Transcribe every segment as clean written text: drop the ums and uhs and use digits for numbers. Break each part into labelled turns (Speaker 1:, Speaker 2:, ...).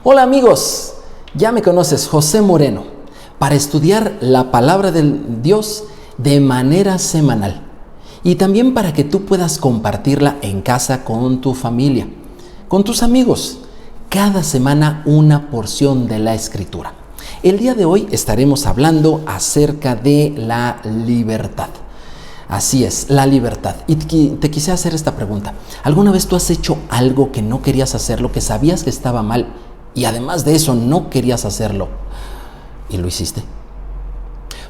Speaker 1: Hola amigos, ya me conoces, José Moreno, para estudiar la palabra de Dios de manera semanal y también para que tú puedas compartirla en casa con tu familia, con tus amigos, cada semana una porción de la Escritura. El día de hoy estaremos hablando acerca de la libertad. Así es, la libertad. Y te quise hacer esta pregunta. ¿Alguna vez tú has hecho algo que no querías hacerlo, que sabías que estaba mal y además de eso no querías hacerlo y lo hiciste?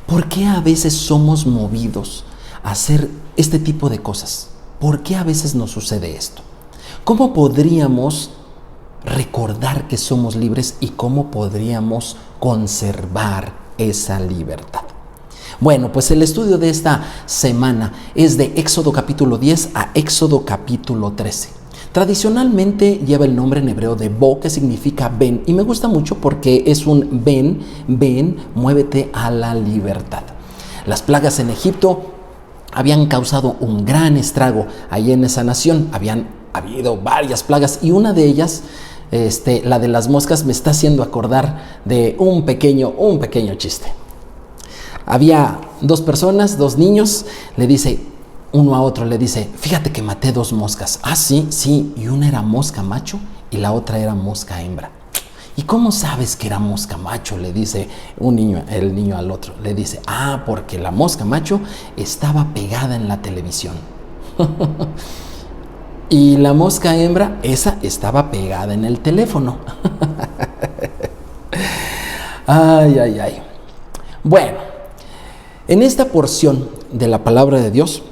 Speaker 1: ¿Por qué a veces somos movidos a hacer este tipo de cosas? ¿Por qué a veces nos sucede esto? ¿Cómo podríamos recordar que somos libres y cómo podríamos conservar esa libertad? Bueno, pues el estudio de esta semana es de Éxodo capítulo 10 a Éxodo capítulo 13. Tradicionalmente lleva el nombre en hebreo de Bo, que significa ven, y me gusta mucho porque es un ven, muévete a la libertad. Las plagas en Egipto habían causado un gran estrago ahí en esa nación. Habían habido varias plagas y una de ellas, la de las moscas, me está haciendo acordar de un pequeño chiste. Había dos personas, dos niños, le dice uno a otro, le dice, fíjate que maté dos moscas. Ah, sí, y una era mosca macho y la otra era mosca hembra. ¿Y cómo sabes que era mosca macho? Le dice el niño al otro, le dice, porque la mosca macho estaba pegada en la televisión. Y la mosca hembra, esa estaba pegada en el teléfono. Ay. Bueno. En esta porción de la palabra de Dios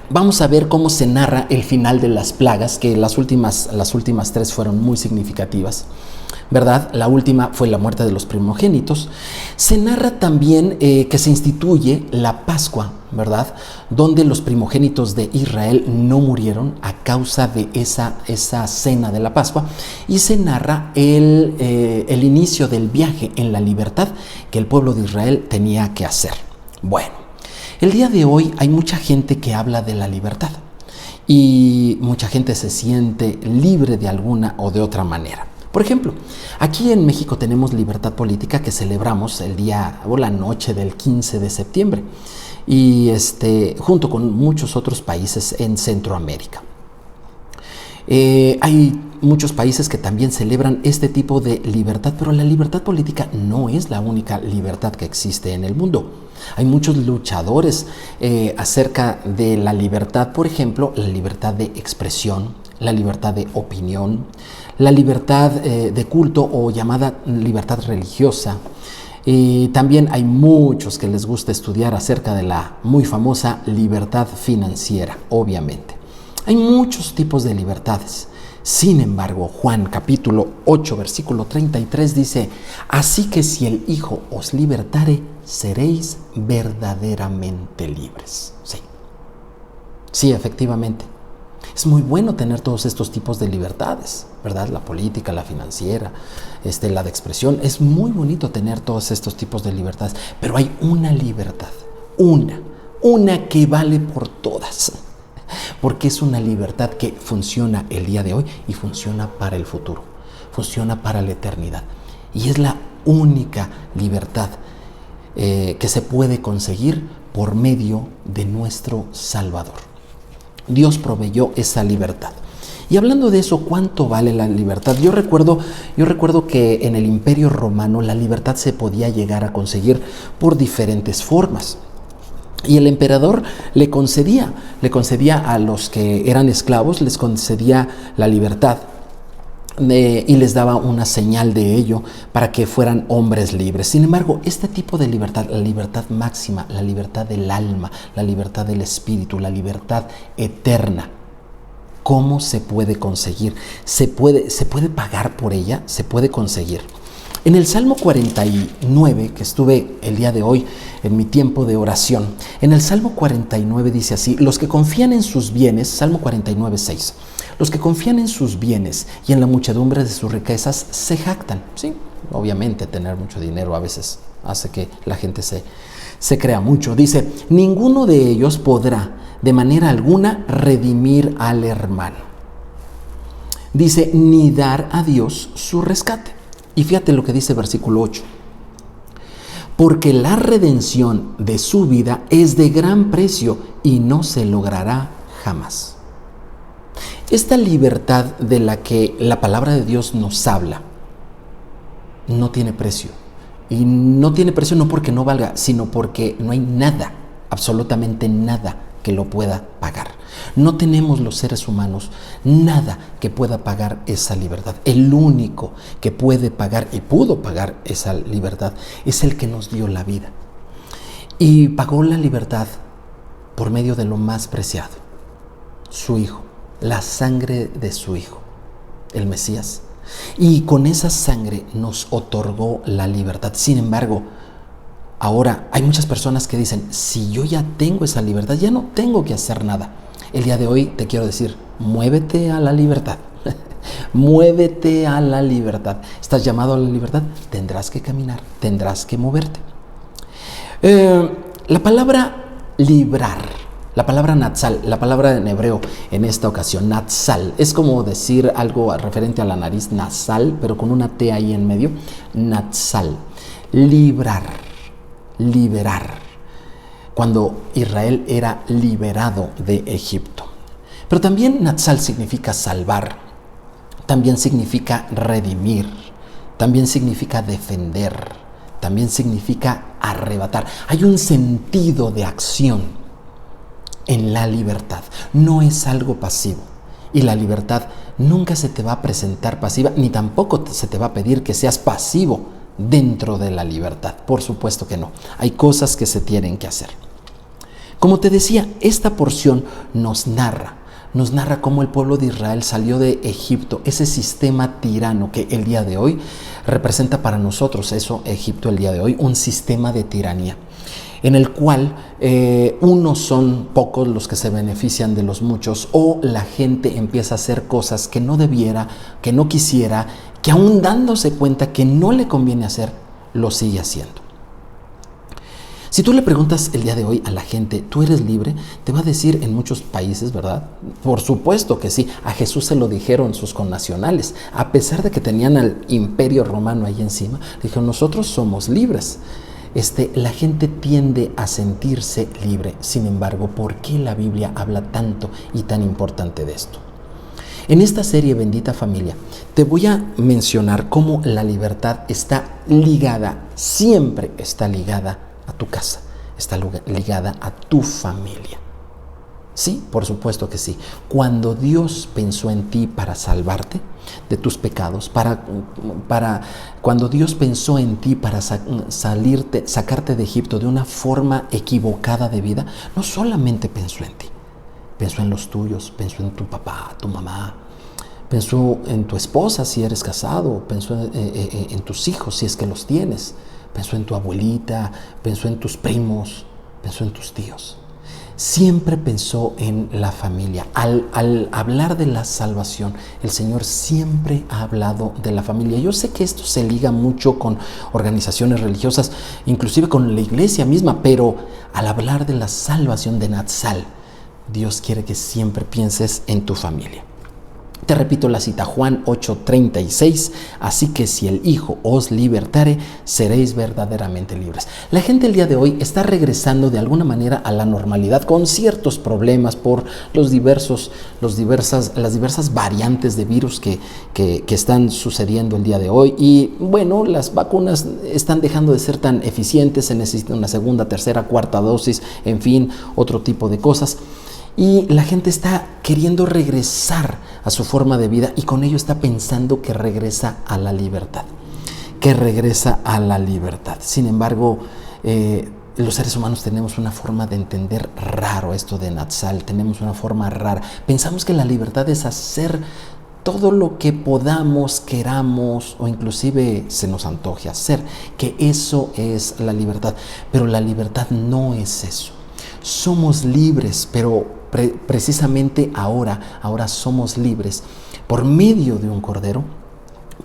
Speaker 1: vamos a ver cómo se narra el final de las plagas, que las últimas tres fueron muy significativas, ¿verdad? La última fue la muerte de los primogénitos. Se narra también que se instituye la Pascua, ¿verdad? Donde los primogénitos de Israel no murieron a causa de esa cena de la Pascua, y se narra el inicio del viaje en la libertad que el pueblo de Israel tenía que hacer. Bueno, el día de hoy hay mucha gente que habla de la libertad y mucha gente se siente libre de alguna o de otra manera. Por ejemplo, aquí en México tenemos libertad política que celebramos el día o la noche del 15 de septiembre y junto con muchos otros países en Centroamérica. Hay muchos países que también celebran este tipo de libertad, pero la libertad política no es la única libertad que existe en el mundo. Hay muchos luchadores acerca de la libertad, por ejemplo, la libertad de expresión, la libertad de opinión, la libertad de culto o llamada libertad religiosa. También hay muchos que les gusta estudiar acerca de la muy famosa libertad financiera, obviamente. Hay muchos tipos de libertades. Sin embargo, Juan capítulo 8, versículo 33 dice, así que si el Hijo os libertare, seréis verdaderamente libres. Sí, efectivamente. Es muy bueno tener todos estos tipos de libertades, ¿verdad? La política, la financiera, la de expresión. Es muy bonito tener todos estos tipos de libertades, pero hay una libertad, una que vale por todas. Porque es una libertad que funciona el día de hoy y funciona para el futuro, funciona para la eternidad. Y es la única libertad que se puede conseguir por medio de nuestro Salvador. Dios proveyó esa libertad. Y hablando de eso, ¿cuánto vale la libertad? Yo recuerdo que en el Imperio Romano la libertad se podía llegar a conseguir por diferentes formas. Y el emperador le concedía a los que eran esclavos, les concedía la libertad y les daba una señal de ello para que fueran hombres libres. Sin embargo, este tipo de libertad, la libertad máxima, la libertad del alma, la libertad del espíritu, la libertad eterna, ¿cómo se puede conseguir? ¿Se puede pagar por ella? ¿Se puede conseguir? En el Salmo 49, que estuve el día de hoy en mi tiempo de oración, en el Salmo 49 dice así, los que confían en sus bienes, Salmo 49, 6, los que confían en sus bienes y en la muchedumbre de sus riquezas se jactan. Sí, obviamente tener mucho dinero a veces hace que la gente se crea mucho. Dice, ninguno de ellos podrá de manera alguna redimir al hermano. Dice, ni dar a Dios su rescate. Y fíjate lo que dice versículo 8. Porque la redención de su vida es de gran precio y no se logrará jamás. Esta libertad de la que la palabra de Dios nos habla no tiene precio. Y no tiene precio no porque no valga, sino porque no hay nada, absolutamente nada que lo pueda pagar. No tenemos los seres humanos nada que pueda pagar esa libertad. El único que puede pagar y pudo pagar esa libertad es el que nos dio la vida. Y pagó la libertad por medio de lo más preciado, su Hijo, la sangre de su Hijo, el Mesías. Y con esa sangre nos otorgó la libertad. Sin embargo, ahora hay muchas personas que dicen, si yo ya tengo esa libertad, ya no tengo que hacer nada. El día de hoy te quiero decir, muévete a la libertad. Muévete a la libertad. ¿Estás llamado a la libertad? Tendrás que caminar, tendrás que moverte. La palabra librar, la palabra natsal, la palabra en hebreo en esta ocasión, natsal, es como decir algo referente a la nariz nasal, pero con una T ahí en medio. Natsal, librar, liberar. Cuando Israel era liberado de Egipto. Pero también natsal significa salvar, también significa redimir, también significa defender, también significa arrebatar. Hay un sentido de acción en la libertad, no es algo pasivo. Y la libertad nunca se te va a presentar pasiva, ni tampoco se te va a pedir que seas pasivo dentro de la libertad. Por supuesto que no, hay cosas que se tienen que hacer. Como te decía, esta porción nos narra cómo el pueblo de Israel salió de Egipto, ese sistema tirano que el día de hoy representa para nosotros, eso, Egipto el día de hoy, un sistema de tiranía, en el cual unos son pocos los que se benefician de los muchos, o la gente empieza a hacer cosas que no debiera, que no quisiera, que aún dándose cuenta que no le conviene hacer, lo sigue haciendo. Si tú le preguntas el día de hoy a la gente, ¿tú eres libre?, te va a decir en muchos países, ¿verdad? Por supuesto que sí. A Jesús se lo dijeron sus connacionales. A pesar de que tenían al imperio romano ahí encima, dijeron, nosotros somos libres. La gente tiende a sentirse libre. Sin embargo, ¿por qué la Biblia habla tanto y tan importante de esto? En esta serie Bendita Familia, te voy a mencionar cómo la libertad está ligada, siempre está ligada a tu casa, está ligada a tu familia. Sí, por supuesto que sí. Cuando Dios pensó en ti para salvarte de tus pecados, cuando Dios pensó en ti para sacarte de Egipto de una forma equivocada de vida, no solamente pensó en ti, pensó en los tuyos, pensó en tu papá, tu mamá, pensó en tu esposa si eres casado, pensó en tus hijos si es que los tienes, pensó en tu abuelita, pensó en tus primos, pensó en tus tíos. Siempre pensó en la familia. Al hablar de la salvación, el Señor siempre ha hablado de la familia. Yo sé que esto se liga mucho con organizaciones religiosas, inclusive con la iglesia misma, pero al hablar de la salvación de Natsal, Dios quiere que siempre pienses en tu familia. Te repito la cita, Juan 8:36, así que si el Hijo os libertare, seréis verdaderamente libres. La gente el día de hoy está regresando de alguna manera a la normalidad con ciertos problemas por las diversas variantes de virus que están sucediendo el día de hoy. Y bueno, las vacunas están dejando de ser tan eficientes, se necesita una segunda, tercera, cuarta dosis, en fin, otro tipo de cosas. Y la gente está queriendo regresar a su forma de vida y con ello está pensando que regresa a la libertad, Sin embargo, los seres humanos tenemos una forma de entender raro esto de Natsal, tenemos una forma rara. Pensamos que la libertad es hacer todo lo que podamos, queramos o inclusive se nos antoje hacer, que eso es la libertad. Pero la libertad no es eso. Somos libres, pero precisamente ahora somos libres por medio de un cordero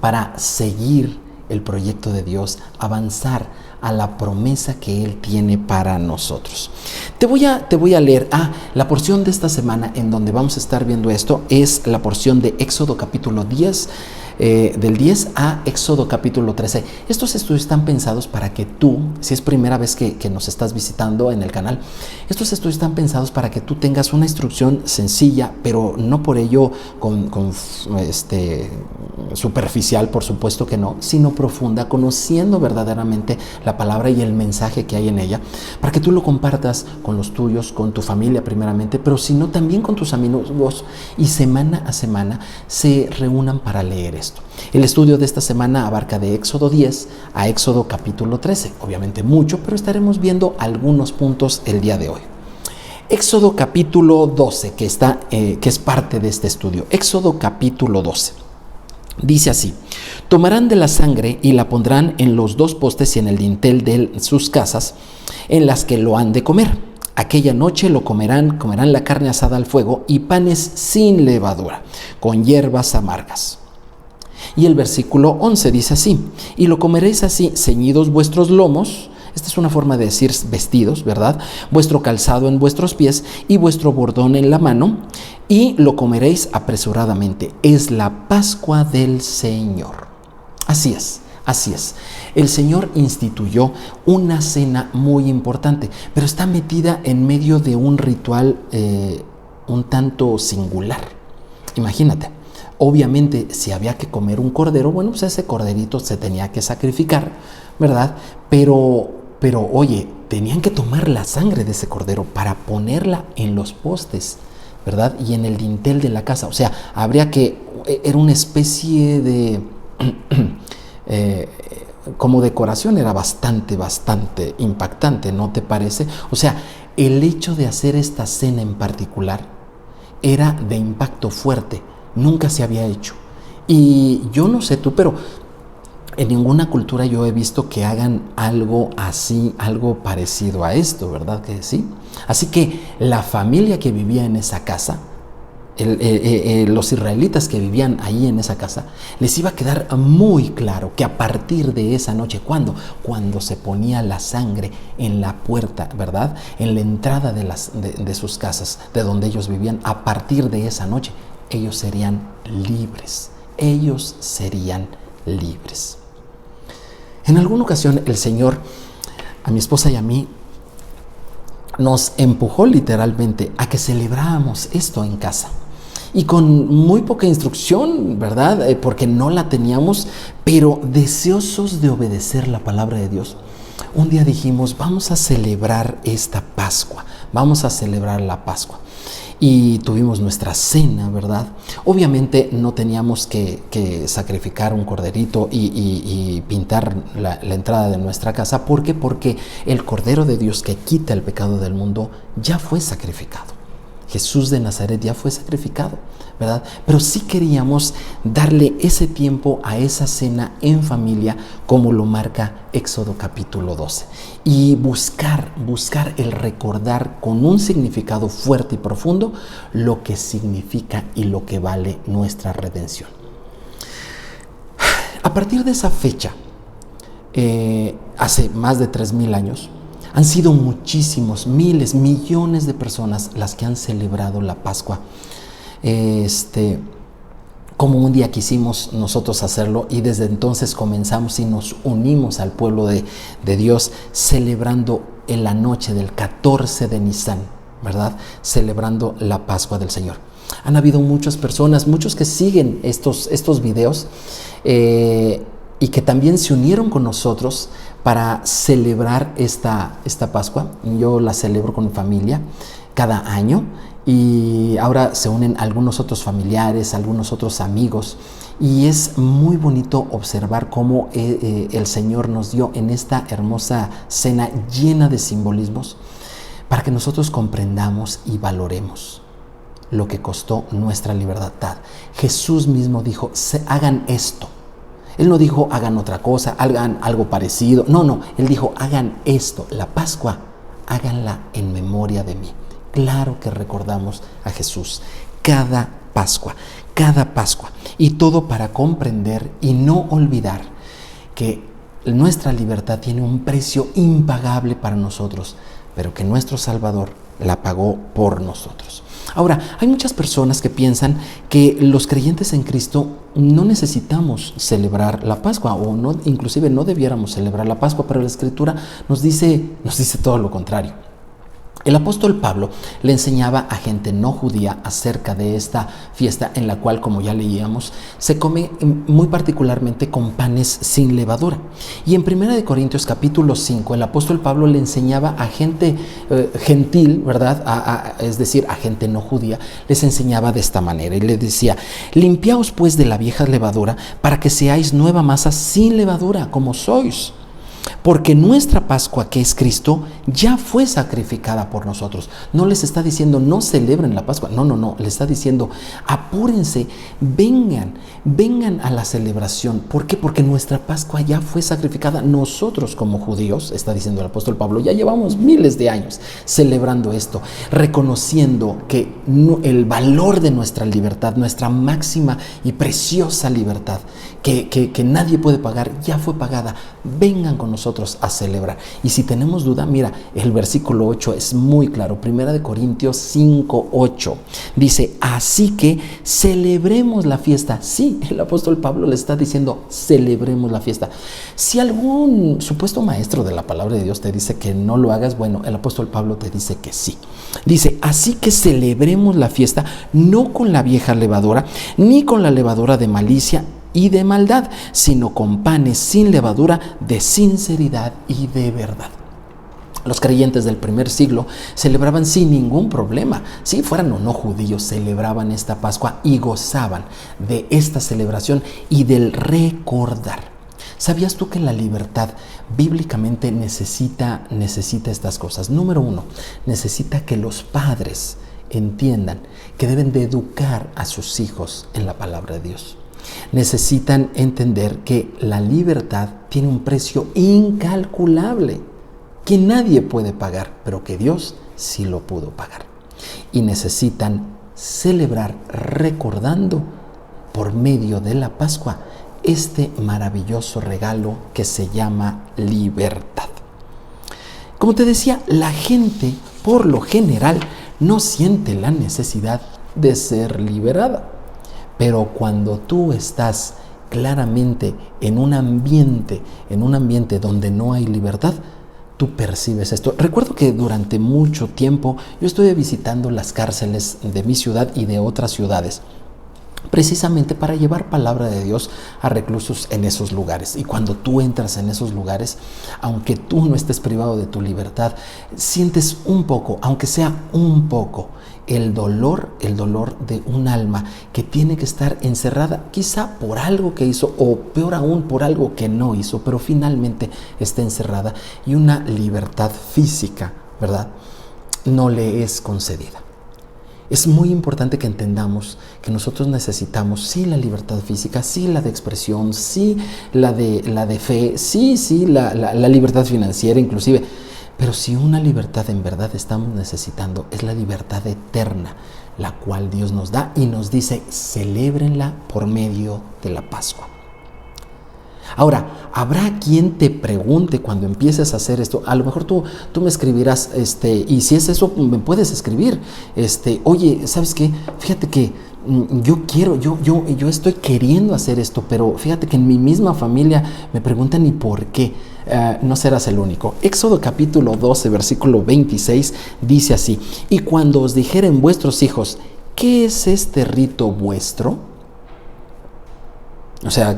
Speaker 1: para seguir el proyecto de Dios, avanzar a la promesa que Él tiene para nosotros. Te voy a leer la porción de esta semana en donde vamos a estar viendo esto, es la porción de Éxodo capítulo 10, del 10 a Éxodo capítulo 13. Estos estudios están pensados para que tú, si es primera vez que nos estás visitando en el canal, estos estudios están pensados para que tú tengas una instrucción sencilla, pero no por ello superficial, por supuesto que no, sino profunda, conociendo verdaderamente la palabra y el mensaje que hay en ella, para que tú lo compartas con los tuyos, con tu familia primeramente, pero sino también con tus amigos, y semana a semana se reúnan para leer esto. El estudio de esta semana abarca de Éxodo 10 a Éxodo capítulo 13, obviamente mucho, pero estaremos viendo algunos puntos el día de hoy. Éxodo capítulo 12, que es parte de este estudio. Éxodo capítulo 12. Dice así: tomarán de la sangre y la pondrán en los dos postes y en el dintel de sus casas en las que lo han de comer. Aquella noche lo comerán la carne asada al fuego y panes sin levadura, con hierbas amargas. Y el versículo 11 dice así: y lo comeréis así, ceñidos vuestros lomos. Esta es una forma de decir vestidos, ¿verdad? Vuestro calzado en vuestros pies y vuestro bordón en la mano, y lo comeréis apresuradamente. Es la Pascua del Señor. Así es. Así es, el Señor instituyó una cena muy importante, pero está metida en medio de un ritual un tanto singular. Imagínate, obviamente si había que comer un cordero, bueno, pues ese corderito se tenía que sacrificar, ¿verdad? Pero oye, tenían que tomar la sangre de ese cordero para ponerla en los postes, ¿verdad? Y en el dintel de la casa. O sea, era una especie de... como decoración era bastante impactante, ¿no te parece? O sea, el hecho de hacer esta cena en particular era de impacto fuerte, nunca se había hecho. Y yo no sé tú, pero en ninguna cultura yo he visto que hagan algo así, algo parecido a esto, ¿verdad que sí? Así que la familia que vivía en esa casa, los israelitas que vivían ahí en esa casa, les iba a quedar muy claro que a partir de esa noche, cuando se ponía la sangre en la puerta, ¿verdad? En la entrada de sus casas, de donde ellos vivían, a partir de esa noche, ellos serían libres. Ellos serían libres. En alguna ocasión el Señor, a mi esposa y a mí, nos empujó literalmente a que celebráramos esto en casa. Y con muy poca instrucción, ¿verdad? Porque no la teníamos, pero deseosos de obedecer la palabra de Dios. Un día dijimos, vamos a celebrar esta Pascua, vamos a celebrar la Pascua. Y tuvimos nuestra cena, ¿verdad? Obviamente no teníamos que sacrificar un corderito y pintar la entrada de nuestra casa. ¿Por qué? Porque el Cordero de Dios que quita el pecado del mundo ya fue sacrificado. Jesús de Nazaret ya fue sacrificado, ¿verdad? Pero sí queríamos darle ese tiempo a esa cena en familia, como lo marca Éxodo capítulo 12. Y buscar el recordar con un significado fuerte y profundo lo que significa y lo que vale nuestra redención. A partir de esa fecha, hace más de 3,000 años, han sido muchísimos, miles, millones de personas las que han celebrado la Pascua. Como un día quisimos nosotros hacerlo, y desde entonces comenzamos y nos unimos al pueblo de Dios celebrando en la noche del 14 de Nisan, ¿verdad? Celebrando la Pascua del Señor. Han habido muchas personas, muchos que siguen estos videos y que también se unieron con nosotros para celebrar esta Pascua. Yo la celebro con mi familia cada año, y ahora se unen algunos otros familiares, algunos otros amigos, y es muy bonito observar cómo el Señor nos dio en esta hermosa cena llena de simbolismos para que nosotros comprendamos y valoremos lo que costó nuestra libertad. Jesús mismo dijo, hagan esto. Él no dijo hagan otra cosa, hagan algo parecido. No, Él dijo hagan esto, la Pascua, háganla en memoria de mí. Claro que recordamos a Jesús cada Pascua. Y todo para comprender y no olvidar que nuestra libertad tiene un precio impagable para nosotros, pero que nuestro Salvador la pagó por nosotros. Ahora, hay muchas personas que piensan que los creyentes en Cristo no necesitamos celebrar la Pascua, o no, inclusive no debiéramos celebrar la Pascua, pero la Escritura nos dice todo lo contrario. El apóstol Pablo le enseñaba a gente no judía acerca de esta fiesta en la cual, como ya leíamos, se come muy particularmente con panes sin levadura. Y en 1 Corintios capítulo 5, el apóstol Pablo le enseñaba a gente gentil, ¿verdad? Es decir, a gente no judía, les enseñaba de esta manera. Y le decía: limpiaos pues de la vieja levadura para que seáis nueva masa sin levadura, como sois. Porque nuestra Pascua, que es Cristo, ya fue sacrificada por nosotros. No les está diciendo no celebren la Pascua, no, les está diciendo apúrense, vengan a la celebración. ¿Por qué? Porque nuestra Pascua ya fue sacrificada. Nosotros como judíos, está diciendo el apóstol Pablo, ya llevamos miles de años celebrando esto, reconociendo que el valor de nuestra libertad, nuestra máxima y preciosa libertad, que nadie puede pagar, ya fue pagada. Vengan con nosotros a celebrar. Y si tenemos duda, mira, el versículo 8 es muy claro. 1 Corintios 5, 8 dice: así que celebremos la fiesta. Sí, el apóstol Pablo le está diciendo: celebremos la fiesta. Si algún supuesto maestro de la palabra de Dios te dice que no lo hagas, bueno, el apóstol Pablo te dice que sí. Dice: así que celebremos la fiesta, no con la vieja levadura, ni con la levadura de malicia y de maldad, sino con panes sin levadura, de sinceridad y de verdad. Los creyentes del primer siglo celebraban sin ningún problema, si fueran o no judíos, celebraban esta Pascua y gozaban de esta celebración y del recordar. ¿Sabías tú que la libertad bíblicamente necesita estas cosas? Número 1, necesita que los padres entiendan que deben de educar a sus hijos en la palabra de Dios. Necesitan entender que la libertad tiene un precio incalculable que nadie puede pagar, pero que Dios sí lo pudo pagar. Y necesitan celebrar recordando por medio de la Pascua este maravilloso regalo que se llama libertad. Como te decía, la gente por lo general no siente la necesidad de ser liberada. Pero cuando tú estás claramente en un ambiente donde no hay libertad, tú percibes esto. Recuerdo que durante mucho tiempo yo estuve visitando las cárceles de mi ciudad y de otras ciudades, precisamente para llevar palabra de Dios a reclusos en esos lugares. Y cuando tú entras en esos lugares, aunque tú no estés privado de tu libertad, sientes un poco, aunque sea un poco, el dolor de un alma que tiene que estar encerrada, quizá por algo que hizo, o peor aún, por algo que no hizo, pero finalmente está encerrada, y una libertad física, ¿verdad?, no le es concedida. Es muy importante que entendamos que nosotros necesitamos sí la libertad física, sí la de expresión, sí la de fe, sí la libertad financiera inclusive. Pero si una libertad en verdad estamos necesitando, es la libertad eterna, la cual Dios nos da y nos dice: celébrenla por medio de la Pascua. Ahora, habrá quien te pregunte cuando empieces a hacer esto, a lo mejor tú me escribirás, y si es eso, me puedes escribir, oye, ¿sabes qué? Fíjate que yo estoy queriendo hacer esto, pero fíjate que en mi misma familia me preguntan ¿y por qué? No serás el único. Éxodo capítulo 12, versículo 26 dice así: y cuando os dijeren vuestros hijos, ¿qué es este rito vuestro? O sea,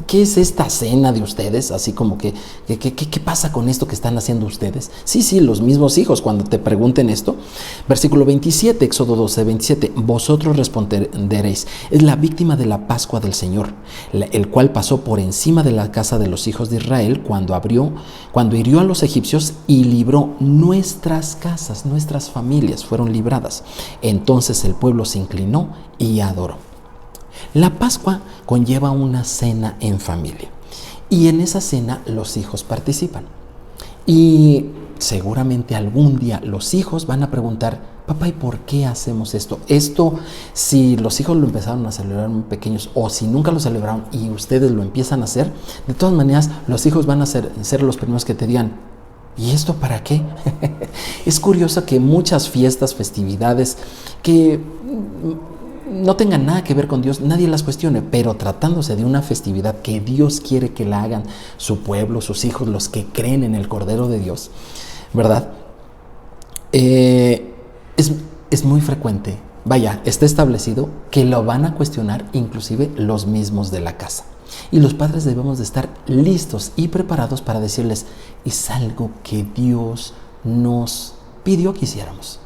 Speaker 1: ¿qué es esta cena de ustedes? Así como que ¿qué pasa con esto que están haciendo ustedes? Sí, los mismos hijos cuando te pregunten esto. Versículo 27, Éxodo 12, 27. Vosotros responderéis: es la víctima de la Pascua del Señor, el cual pasó por encima de la casa de los hijos de Israel cuando hirió a los egipcios y libró nuestras casas, nuestras familias fueron libradas. Entonces el pueblo se inclinó y adoró. La Pascua conlleva una cena en familia y en esa cena los hijos participan. Y seguramente algún día los hijos van a preguntar: papá, ¿y por qué hacemos esto? Esto, si los hijos lo empezaron a celebrar muy pequeños o si nunca lo celebraron y ustedes lo empiezan a hacer, de todas maneras los hijos van a ser los primeros que te digan: ¿Y esto para qué? Es curioso que muchas fiestas, festividades que no tengan nada que ver con Dios, nadie las cuestione, pero tratándose de una festividad que Dios quiere que la hagan su pueblo, sus hijos, los que creen en el Cordero de Dios, ¿verdad? Es muy frecuente, vaya, está establecido que lo van a cuestionar inclusive los mismos de la casa. Y los padres debemos de estar listos y preparados para decirles, es algo que Dios nos pidió que hiciéramos.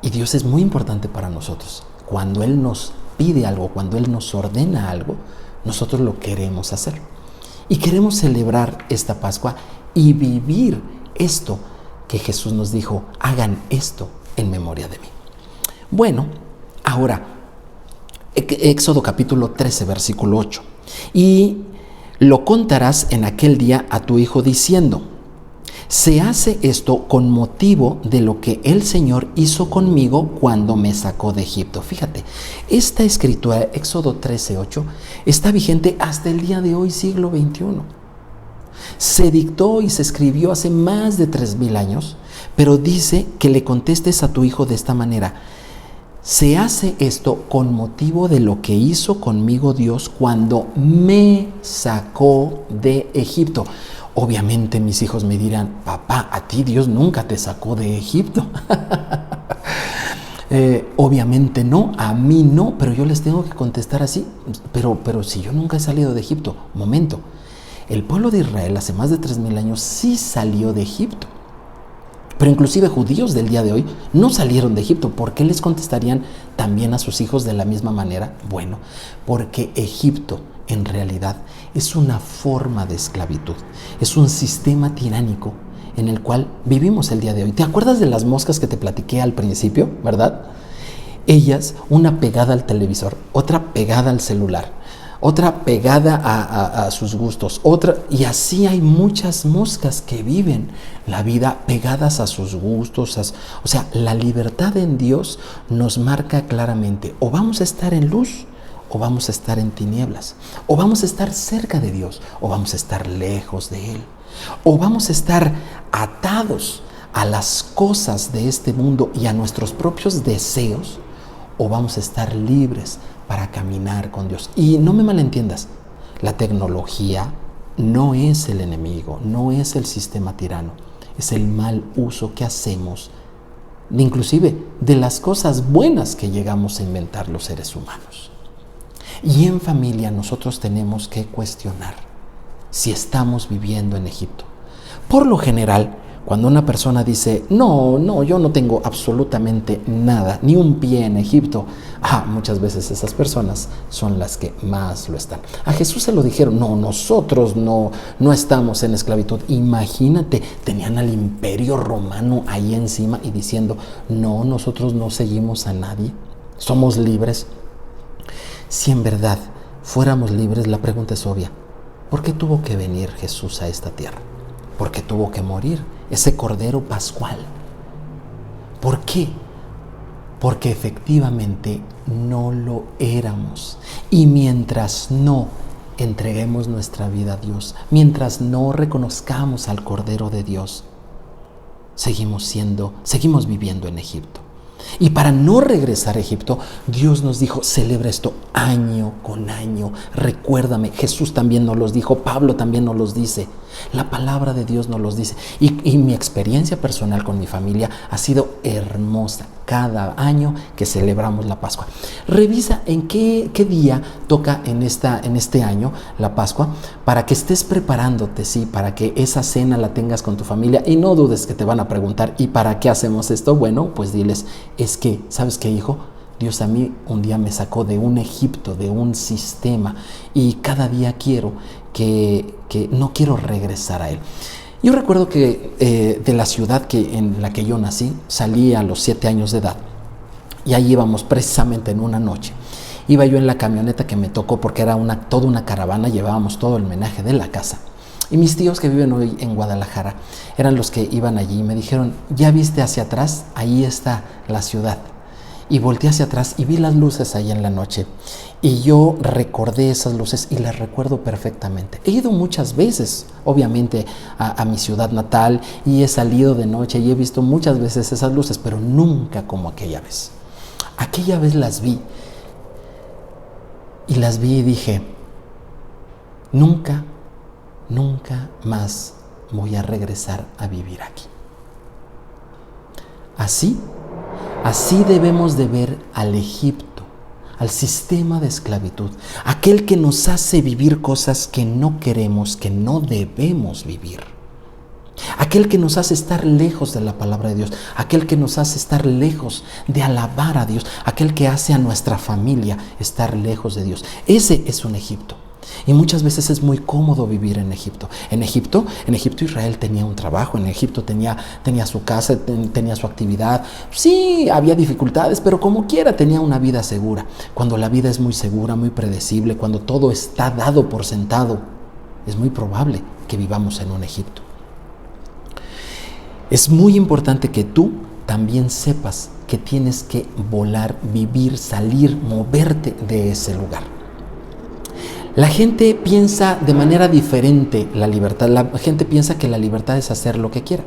Speaker 1: Y Dios es muy importante para nosotros. Cuando Él nos pide algo, cuando Él nos ordena algo, nosotros lo queremos hacer. Y queremos celebrar esta Pascua y vivir esto que Jesús nos dijo, hagan esto en memoria de mí. Bueno, ahora, Éxodo capítulo 13, versículo 8. Y lo contarás en aquel día a tu hijo diciendo, se hace esto con motivo de lo que el Señor hizo conmigo cuando me sacó de Egipto. Fíjate, esta escritura, Éxodo 13:8, está vigente hasta el día de hoy, siglo XXI. Se dictó y se escribió hace más de 3000 años, pero dice que le contestes a tu hijo de esta manera. Se hace esto con motivo de lo que hizo conmigo Dios cuando me sacó de Egipto. Obviamente mis hijos me dirán, papá, a ti Dios nunca te sacó de Egipto. Obviamente no, a mí no, pero yo les tengo que contestar así. Pero si yo nunca he salido de Egipto, momento. El pueblo de Israel hace más de 3000 años sí salió de Egipto. Pero inclusive judíos del día de hoy no salieron de Egipto. ¿Por qué les contestarían también a sus hijos de la misma manera? Bueno, porque Egipto en realidad es una forma de esclavitud, es un sistema tiránico en el cual vivimos el día de hoy. ¿Te acuerdas de las moscas que te platiqué al principio, verdad? Ellas, una pegada al televisor, otra pegada al celular, otra pegada a sus gustos, otra, y así hay muchas moscas que viven la vida pegadas a sus gustos. O sea, la libertad en Dios nos marca claramente, o vamos a estar en luz, o vamos a estar en tinieblas, o vamos a estar cerca de Dios, o vamos a estar lejos de Él, o vamos a estar atados a las cosas de este mundo y a nuestros propios deseos, o vamos a estar libres para caminar con Dios. Y no me malentiendas, la tecnología no es el enemigo, no es el sistema tirano, es el mal uso que hacemos, inclusive de las cosas buenas que llegamos a inventar los seres humanos. Y en familia nosotros tenemos que cuestionar si estamos viviendo en Egipto. Por lo general, cuando una persona dice, no, yo no tengo absolutamente nada, ni un pie en Egipto, muchas veces esas personas son las que más lo están. A Jesús se lo dijeron, nosotros no estamos en esclavitud. Imagínate, tenían al imperio romano ahí encima y diciendo, nosotros no seguimos a nadie, somos libres. Si en verdad fuéramos libres, la pregunta es obvia. ¿Por qué tuvo que venir Jesús a esta tierra? ¿Por qué tuvo que morir ese Cordero Pascual? ¿Por qué? Porque efectivamente no lo éramos. Y mientras no entreguemos nuestra vida a Dios, mientras no reconozcamos al Cordero de Dios, seguimos viviendo en Egipto. Y para no regresar a Egipto, Dios nos dijo, celebra esto año con año, recuérdame. Jesús también nos los dijo, Pablo también nos los dice, la palabra de Dios nos los dice. Y mi experiencia personal con mi familia ha sido hermosa cada año que celebramos la Pascua. Revisa en qué día toca en este año la Pascua, para que estés preparándote, sí, para que esa cena la tengas con tu familia y no dudes que te van a preguntar, ¿y para qué hacemos esto? Bueno, pues diles, es que, ¿sabes qué, hijo? Dios a mí un día me sacó de un Egipto, de un sistema, y cada día quiero que no quiero regresar a él. Yo recuerdo que de la ciudad en la que yo nací, salí a los 7 años de edad, y ahí íbamos precisamente en una noche. Iba yo en la camioneta que me tocó porque era toda una caravana, llevábamos todo el menaje de la casa. Y mis tíos que viven hoy en Guadalajara eran los que iban allí y me dijeron, ¿ya viste hacia atrás? Ahí está la ciudad. y volteé hacia atrás y vi las luces ahí en la noche. Y yo recordé esas luces y las recuerdo perfectamente. He ido muchas veces, obviamente, a mi ciudad natal y he salido de noche y he visto muchas veces esas luces, pero nunca como aquella vez. Aquella vez las vi y dije, nunca más voy a regresar a vivir aquí. Así debemos de ver al Egipto, al sistema de esclavitud, aquel que nos hace vivir cosas que no queremos, que no debemos vivir. Aquel que nos hace estar lejos de la palabra de Dios, aquel que nos hace estar lejos de alabar a Dios, aquel que hace a nuestra familia estar lejos de Dios. Ese es un Egipto. Y muchas veces es muy cómodo vivir en Egipto. En Egipto Israel tenía un trabajo, en Egipto tenía su casa, tenía su actividad. Sí, había dificultades, pero como quiera tenía una vida segura. Cuando la vida es muy segura, muy predecible, cuando todo está dado por sentado, es muy probable que vivamos en un Egipto. Es muy importante que tú también sepas que tienes que volar, vivir, salir, moverte de ese lugar. La gente piensa de manera diferente la libertad. La gente piensa que la libertad es hacer lo que quiera.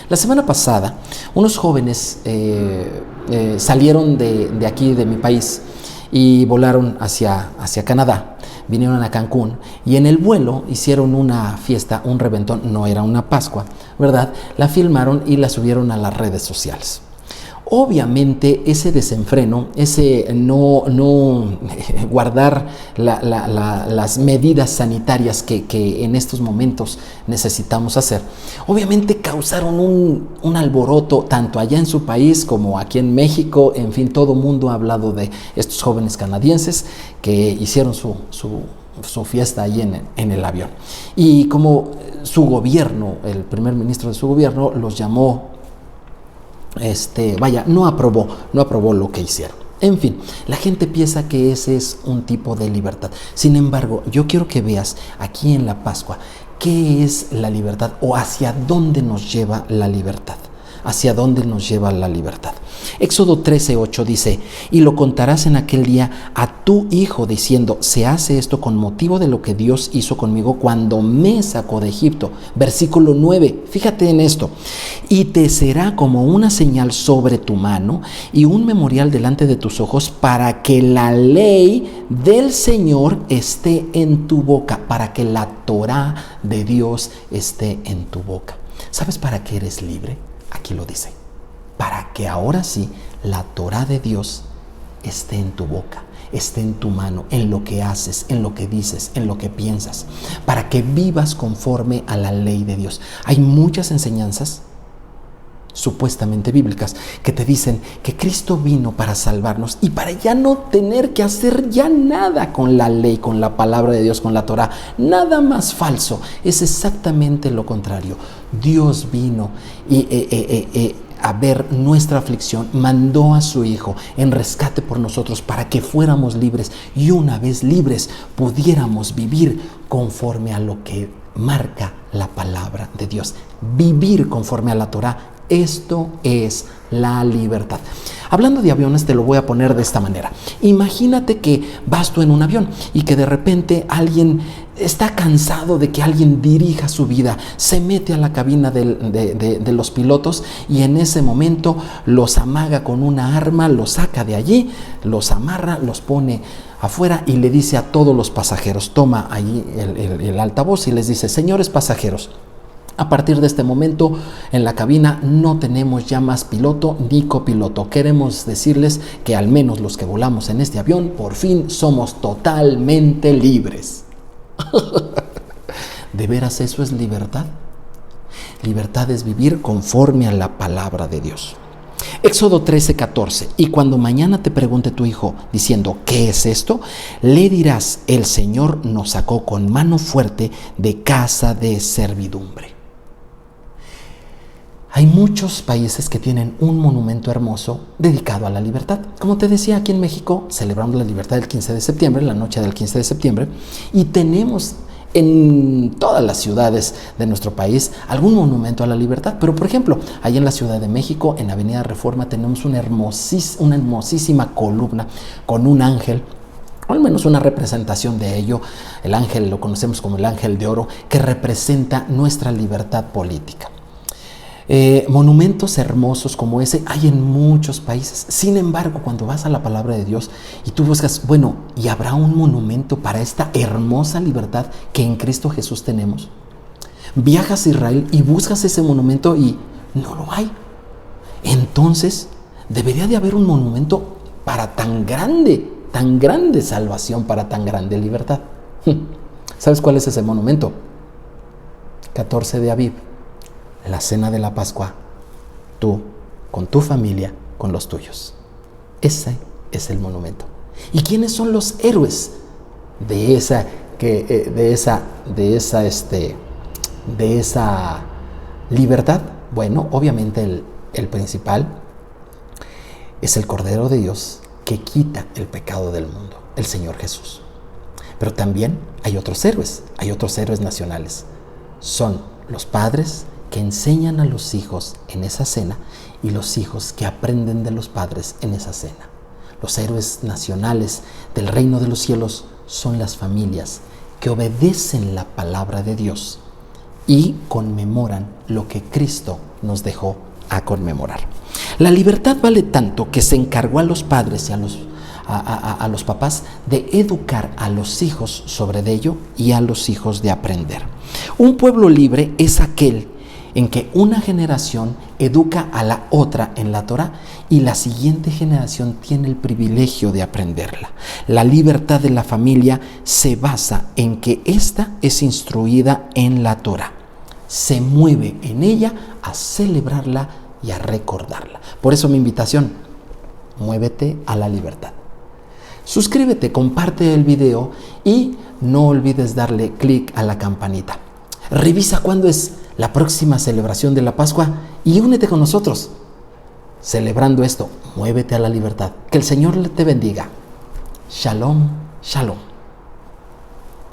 Speaker 1: La semana pasada, unos jóvenes salieron de aquí, de mi país, y volaron hacia Canadá. Vinieron a Cancún y en el vuelo hicieron una fiesta, un reventón, no era una Pascua, ¿verdad? La filmaron y la subieron a las redes sociales. Obviamente ese desenfreno, ese no guardar las medidas sanitarias que en estos momentos necesitamos hacer, obviamente causaron un alboroto tanto allá en su país como aquí en México. En fin, todo el mundo ha hablado de estos jóvenes canadienses que hicieron su fiesta ahí en el avión. Y como su gobierno, el primer ministro de su gobierno los llamó, no aprobó lo que hicieron. En fin, la gente piensa que ese es un tipo de libertad. Sin embargo, yo quiero que veas aquí en la Pascua qué es la libertad o hacia dónde nos lleva la libertad. ¿Hacia dónde nos lleva la libertad? Éxodo 13:8 dice: y lo contarás en aquel día a tu hijo, diciendo, se hace esto con motivo de lo que Dios hizo conmigo cuando me sacó de Egipto. Versículo 9, fíjate en esto: y te será como una señal sobre tu mano y un memorial delante de tus ojos, para que la ley del Señor esté en tu boca, para que la Torá de Dios esté en tu boca. ¿Sabes para qué eres libre? Aquí lo dice: para que ahora sí la Torá de Dios esté en tu boca, esté en tu mano, en lo que haces, en lo que dices, en lo que piensas, para que vivas conforme a la ley de Dios. Hay muchas enseñanzas supuestamente bíblicas que te dicen que Cristo vino para salvarnos y para ya no tener que hacer ya nada con la ley, con la palabra de Dios, con la Torá, nada más falso. Es exactamente lo contrario. Dios vino a ver nuestra aflicción, mandó a su Hijo en rescate por nosotros para que fuéramos libres, y una vez libres pudiéramos vivir conforme a lo que marca la palabra de Dios, vivir conforme a la Torá. Esto es la libertad. Hablando de aviones, te lo voy a poner de esta manera. Imagínate que vas tú en un avión y que de repente alguien está cansado de que alguien dirija su vida, se mete a la cabina de los pilotos y en ese momento los amaga con una arma, los saca de allí, los amarra, los pone afuera y le dice a todos los pasajeros, toma allí el altavoz y les dice: señores pasajeros, a partir de este momento en la cabina no tenemos ya más piloto ni copiloto. Queremos decirles que al menos los que volamos en este avión por fin somos totalmente libres. ¿De veras eso es libertad? Libertad es vivir conforme a la palabra de Dios. Éxodo 13:14: y cuando mañana te pregunte tu hijo diciendo ¿qué es esto?, le dirás: el Señor nos sacó con mano fuerte de casa de servidumbre. Hay muchos países que tienen un monumento hermoso dedicado a la libertad. Como te decía, aquí en México celebramos la libertad el 15 de septiembre, la noche del 15 de septiembre, y tenemos en todas las ciudades de nuestro país algún monumento a la libertad. Pero, por ejemplo, ahí en la Ciudad de México, en Avenida Reforma, tenemos una hermosísima columna con un ángel, o al menos una representación de ello. El ángel lo conocemos como el ángel de oro, que representa nuestra libertad política. Monumentos hermosos como ese hay en muchos países. Sin embargo, cuando vas a la palabra de Dios y tú buscas, bueno, ¿y habrá un monumento para esta hermosa libertad que en Cristo Jesús tenemos? Viajas a Israel y buscas ese monumento y no lo hay. Entonces, debería de haber un monumento para tan grande salvación, para tan grande libertad. ¿Sabes cuál es ese monumento? 14 de Aviv. La cena de la Pascua, tú, con tu familia, con los tuyos. Ese es el monumento. ¿Y quiénes son los héroes de esa libertad? Bueno, obviamente el principal es el Cordero de Dios que quita el pecado del mundo, el Señor Jesús. Pero también hay otros héroes nacionales. Son los padres que enseñan a los hijos en esa cena y los hijos que aprenden de los padres en esa cena. Los héroes nacionales del reino de los cielos son las familias que obedecen la palabra de Dios y conmemoran lo que Cristo nos dejó a conmemorar. La libertad vale tanto que se encargó a los padres y a los papás de educar a los hijos sobre ello y a los hijos de aprender. Un pueblo libre es aquel en que una generación educa a la otra en la Torá y la siguiente generación tiene el privilegio de aprenderla. La libertad de la familia se basa en que ésta es instruida en la Torá, se mueve en ella a celebrarla y a recordarla. Por eso mi invitación, muévete a la libertad. Suscríbete, comparte el video y no olvides darle clic a la campanita. Revisa cuándo es la próxima celebración de la Pascua y únete con nosotros. Celebrando esto, muévete a la libertad. Que el Señor te bendiga. Shalom, shalom.